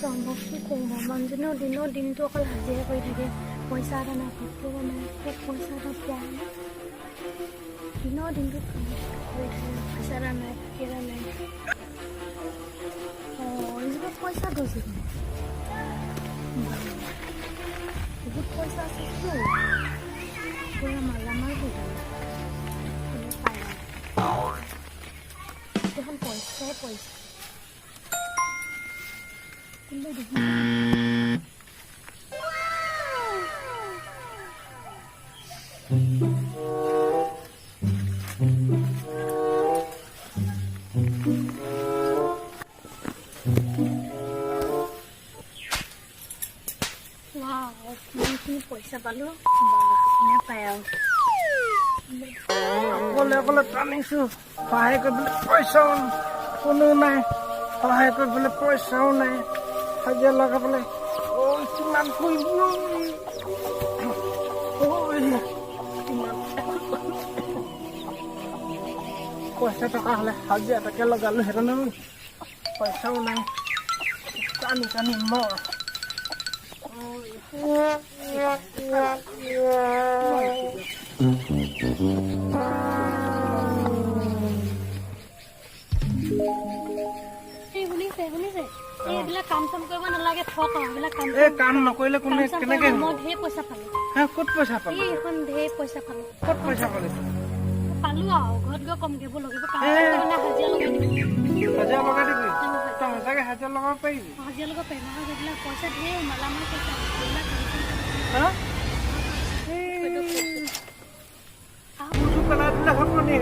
সম্ভৱ কি কৰোঁ মানুহজনেও দিনটো অকল হাজিৰা কৰি থাকে পইচা এটা নাই ভাতটো নাই ক'ত পইচা এটা পোৱা নাই দিনটো কাম কৰি থাকে পইচা এটা নাই ভাতকেইটা নাই এইবোৰ পইচা গৈছে বহুত পইচা আছে পুৰা মালামাল হৈ থাকে পাই এখন পইচাই পইচা কিন্তু পইচা পালো পাই অকলে টানিছো সহায় কৰিবলৈ পইচাও কোনো নাই সহায় কৰিবলৈ পইচাও নাই হাজিৰা লগাবলৈ কিমান কৰিব পইচা টকা হ'লে হাজিৰা এটাকে লগালো সেইকাৰণে পইচাও নাই টানি মৰ এইবিলাক কাম চাম কৰিব নালাগে কাম নকৰিলে কোনে কেনেকে মই ঢেৰ পইচা পালো ক'ত পইচা পালো এইখন ঢেৰ পইচা পালো ক'ত পইচা পালো পালো আৰু ঘৰত গৈ কম দিব লাগিব হাজিৰা লগাই দিবি তই সঁচাকে হাজিৰা লগাব পাৰিবি হাজিৰা লগাব পাৰিম নহয় সেইবিলাক পইচা ঢেৰ মালামাল পইচা পেলাই দিলে হ'ব নেকি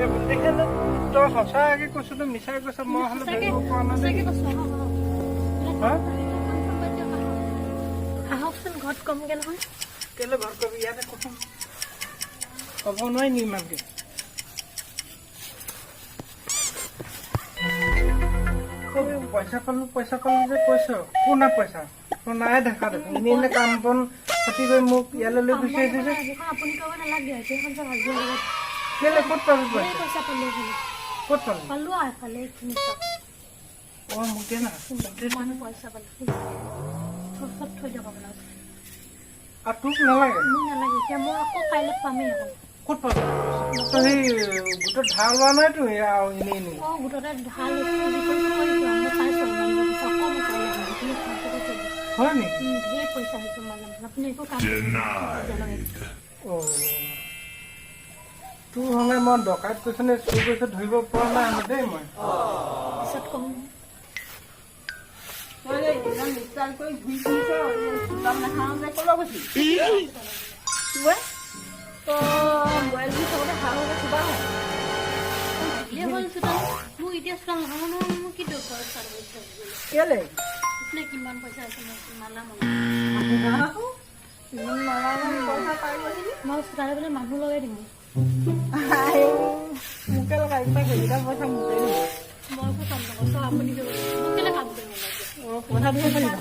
তই সঁচাকে কৈছো তই মিছাই কৈছ মই হ'লে ধৰিব পৰা নাই আহকচোন ঘৰত কমগে নহয় কেলে ঘৰত কবি ইয়াতে কচোন ক'ব নোৱাৰি নি ইমানকে পইচা পালো যে কৈছ কোনা পইচা মই নাই দেখা দেখোন এনে কাম বন ক্ষতি কৰি মোক ইয়ালৈ লৈ গুচি আহিছে যে আপুনি ক'ব নালাগে সেইখন চব হাজিৰা লগত কেলে ক'ত পাবি পইচা পালো ক'ত পাবি পালো আৰু এফালে এইখিনি চব মোক দে না পইচা পালো চব থৈ যাব আপোনাক আৰু তোক নালাগে মোক নালাগে এতিয়া মই আকৌ কাইলৈ পামেই আকৌ ক'ত পাবি তই সেই গোটত ধাৰ লোৱা নাইতো এনেই গোটতে ধাৰ হয় নেকি ঢেৰ পইচা হৈছে আপুনি একো কাম তোৰ হ'লে মই ডকাইত কৈছো নে চুৰ কৈছো ধৰিব পৰা নাই দেই মই পিছত কম মোক এতিয়া চোৱা নহ'ব নহয় মোক কি দৰকাৰ কেলে কিমান পইচা আছে মালামাল মই চোতালে বোলে মানুহ লগাই দিম মোকে লগাই পইচা মোকে মই একো কাম নকৰোঁ চব আপুনি মোক কেলে কাম কৰিব পইচা দিব পাৰিবা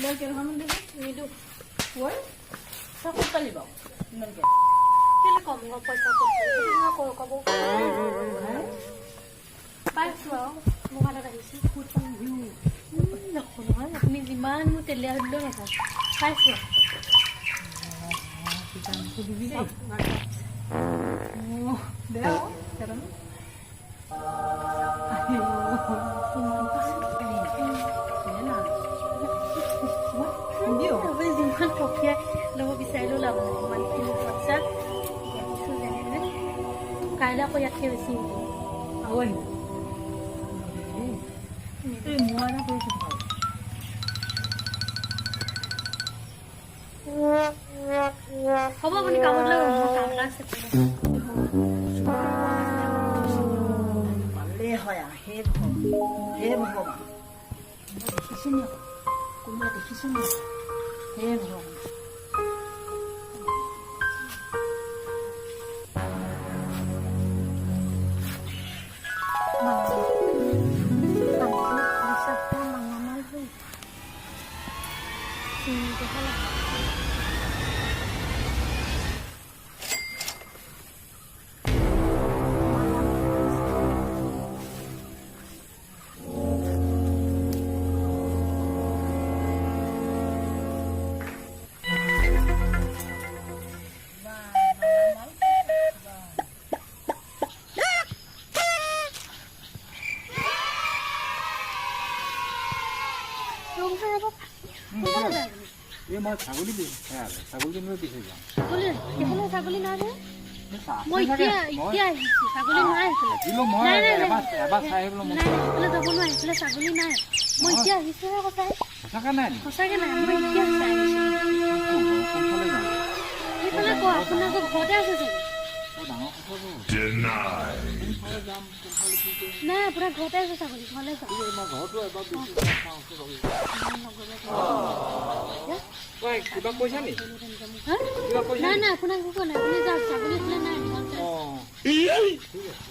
মই কেইটকামান দিব নিদিওঁ চব ক'ত পালি বাৰু ইমানকে কেলে কম পইচা ক'ব পাইছোঁ আৰু মোৰ হাতত আহিছে নহয় আপুনি যিমান মোৰ তেলীয়া দিলেও নাখায় পাইছোঁ আপুনি যিমান প্ৰক্ৰিয়াই ল'ব বিচাৰিলেও লাভ নাই ইমানখিনি পইচা দিছোঁ যেনে কাইলৈ আকৌ ইয়াতকৈ বেছি আৰু আহিব মই এটা কৰিছোঁ হ'ব আপুনি কামত লাগে মোৰ কাম এটা আছে ভালেই হয় হে ভগৱান দেখিছোঁ নি কোনোবাই দেখিছোঁ নি হে ভগৱান এই মই ছাগলী দিম ছাগলী দিম বিচাৰি যাম ছাগলী সেইফালে ছাগলী নাই যে মই আছে চাগে। এতিয়া আহিছোঁ ছাগলী নাই সেইফালে দিলো মই নাই, নাই, নাই। এবাৰ চাই আহিবলৈ মন নাই সেইফালে যাব নোৱাৰি সেইফালে ছাগলী নাই মই এতিয়া আহিছোঁহে সঁচাই সঁচাকৈ নাই নেকি? সঁচাকৈ নাই মই এতিয়া চাই আহিছোঁ কোনফালে যাম সেইফালে ক আপোনালোকৰ ঘৰতে আছে চাগে ডাঙৰ কথাটো কোনফালে যাম কোনফালে কি কৰিম নাই আপোনাৰ ঘৰতে আছে ছাগলী ঘৰলৈ যাওঁ মই ঘৰতো এবাৰ চাওঁ তই কিবা কৈছা নি হা? কিবা কৈছা নাই নাই আপোনাক একো কোৱা নাই আপুনি যাওক ছাগলী এইফালে নাই ঘৰত অঁ ঠিক আছে